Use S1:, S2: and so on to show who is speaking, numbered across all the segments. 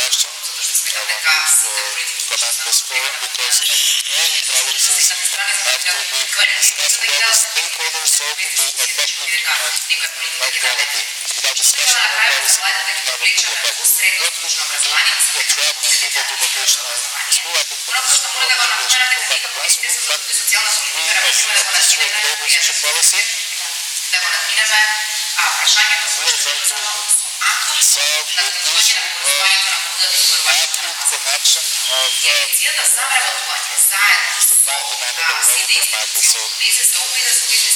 S1: question. I want to commend this forum because all policies have to be discussed with all the stakeholders so to be effective and high quality. Without discussion, no policy can have a good effect. What we need to do to attract people to vocational school, I think that is education for public classroom, but we as Ministry of Labor and Social Policy, we are trying to solve the issue of acute connection of supply and demand of the labor market. So the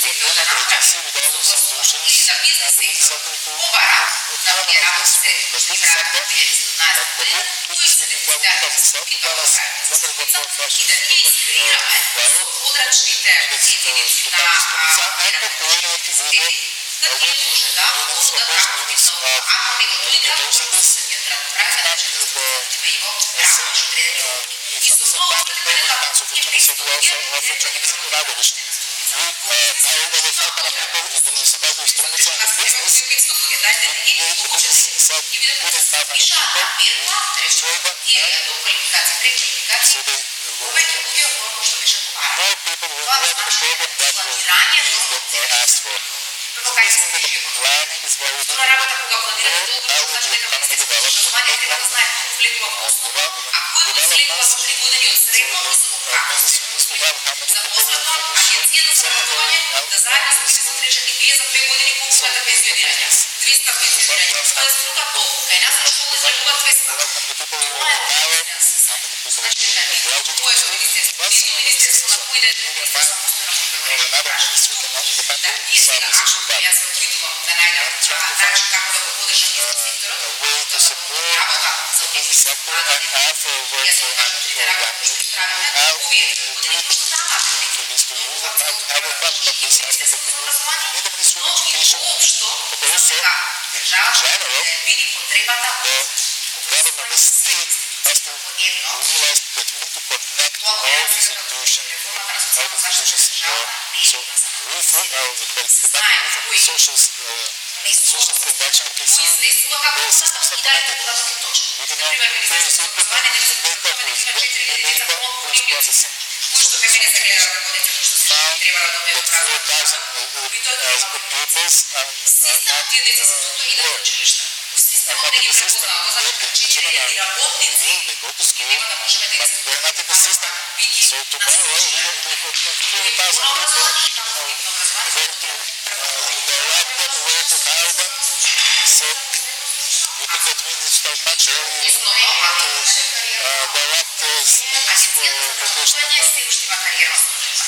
S1: employment agency with all institutions and the business sector to harmonize this. The business sector, the business employment people themselves, as well as whether the professions require, needed to become instruments and to coordinate with the working units, operational units of universities. It's not the same planning labor council for training, so we also offer training in Colorado, which we hire over 500 people in the municipality of Strumica and the business. The business said we need 500 people, we train them, and so they more people will run the program that will need what they asked for. So this means that the planning is very difficult. How will the economy develop when you make one developments? So the ministry needs to have how many people will finish secondary, elementary school. So the business is what else how many people will retire, how many people will graduate from school, plus the system. So even another ministry cannot independently solve this issue, but I'm trying to find a way to support the business sector and offer work for unemployed young people out for this to use and have a fund, but this has to continue in the Ministry of Education, but also in general, the government, the state has to realize that we need to connect all the institutions. So reform, the social protection, you can see the systems are connected. We can now first input data, first getting the data, first processing. So the Ministry of Education found that 4,000 pupils are not in the system. The children are real, they go to school, but they're not in the system. So tomorrow, we will have 4,000 people, where to direct them, where to hire them. So you think that we need to start much earlier to direct students for vocational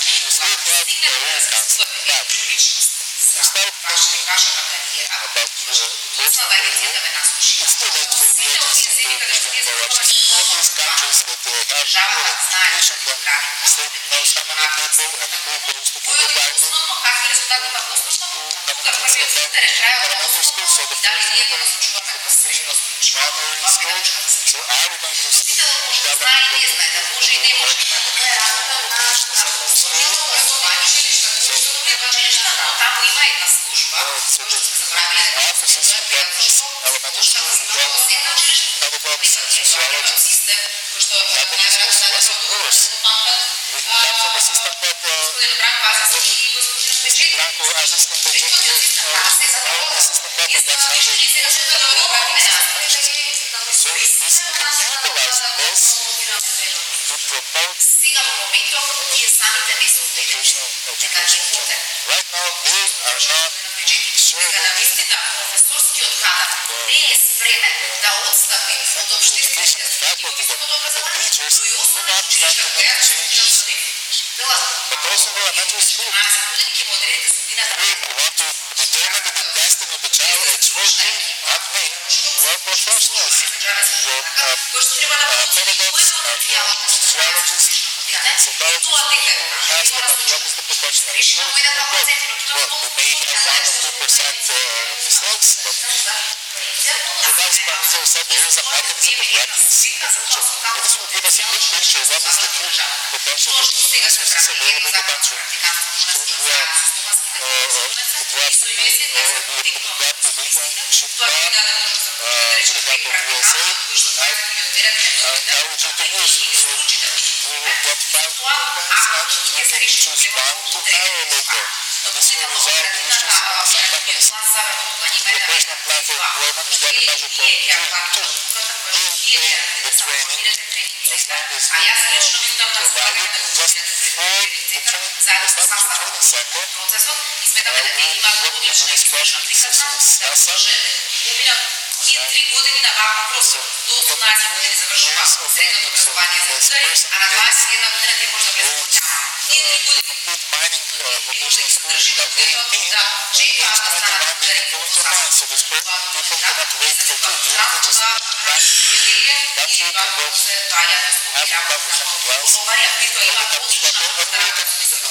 S1: you still have career counseling, but when you start thinking about your personal career, it's too late for the agency to give them directions. In all these countries that have real education, the state knows how many people and who goes to kindergarten, how many kids attend elementary school, so the first level is the completion of primary school. So are we going to tell them to go to recommend them to go to vocational secondary school? So the offices who have these elementary schools, who have pedagogues and sociologists, we have them in schools? Yes, of course. We come from a system that Mr. Branco has this convention here, all the system better, that's how they so this, we can utilize this to promote vocational education in general. Right now, they are not sure they need it. The education faculty, the teachers, do not want to make changes. But also in elementary school, we want to determine the destiny of the child at age 14, not me. You are professionals. Your pedagogues and sociologists, psychologists, who ask them what is the protection of the school. Well, we may have 1 or 2% mistakes, but the Vice Chancellor said there is a mechanism to correct this in the future. And this will give us a good picture of what is the huge potential for human resources available in the country. So we are drop the internship plan with the help of USA. How would you to use? So you will get 5 plans and you can choose one to hire later. This will resolve the issues in some companies. The operational plan for employment, we have a measure called 3.2. You will pay the training as long as you provide it. Just for the training, establish a training center. We work with this project with NASA.
S2: Ние 3 години на просто до 18 години завършва средното образование за удари, а на 21 година те може да влезат по тях. Ние 3 години може да издържи в период да 6 клас да станат ударени по това.
S1: So these people cannot wait for 2 years, they just need country to work, have to cover something else. American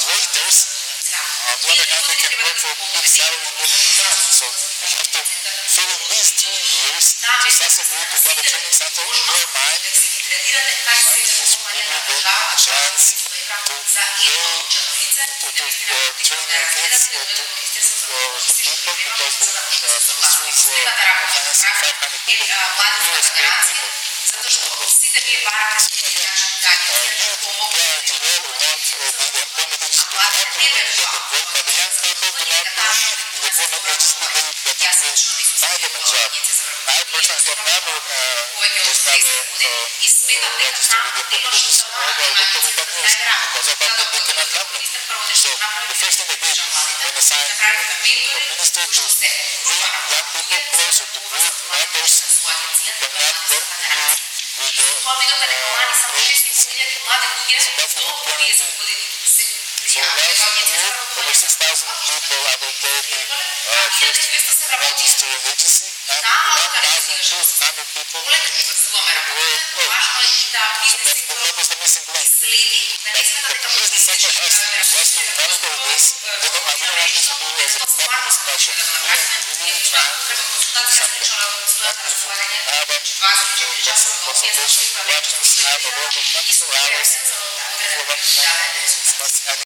S1: waiters, on the other hand, they can work for a big salary in the meantime. So you have to fill in these 2 years to successfully to have a training center in your mind. And this will give you the chance to train your kids to the people, because the ministry is financing 500 people who are skilled people. You guarantee all want the employment agency to help you when you get employed, but the young people do not believe in the employment agency that it will find them a job. I personally have never registered with the employment agency or I looked over companies because I thought that they cannot help me. So the first thing I did when I signed a minister to bring young people closer, to create mentors who cannot work with the agency. So that's the new guarantee. So last year, over 6,000 people out of 30 first registered agency, and 1,200 people were employed. So that was the missing link. But the business sector has to monitor this. We don't want this to be as a populist measure. We are really trying to do something. And if you have any consultation questions, I'm available 24 hours. If you want to discuss any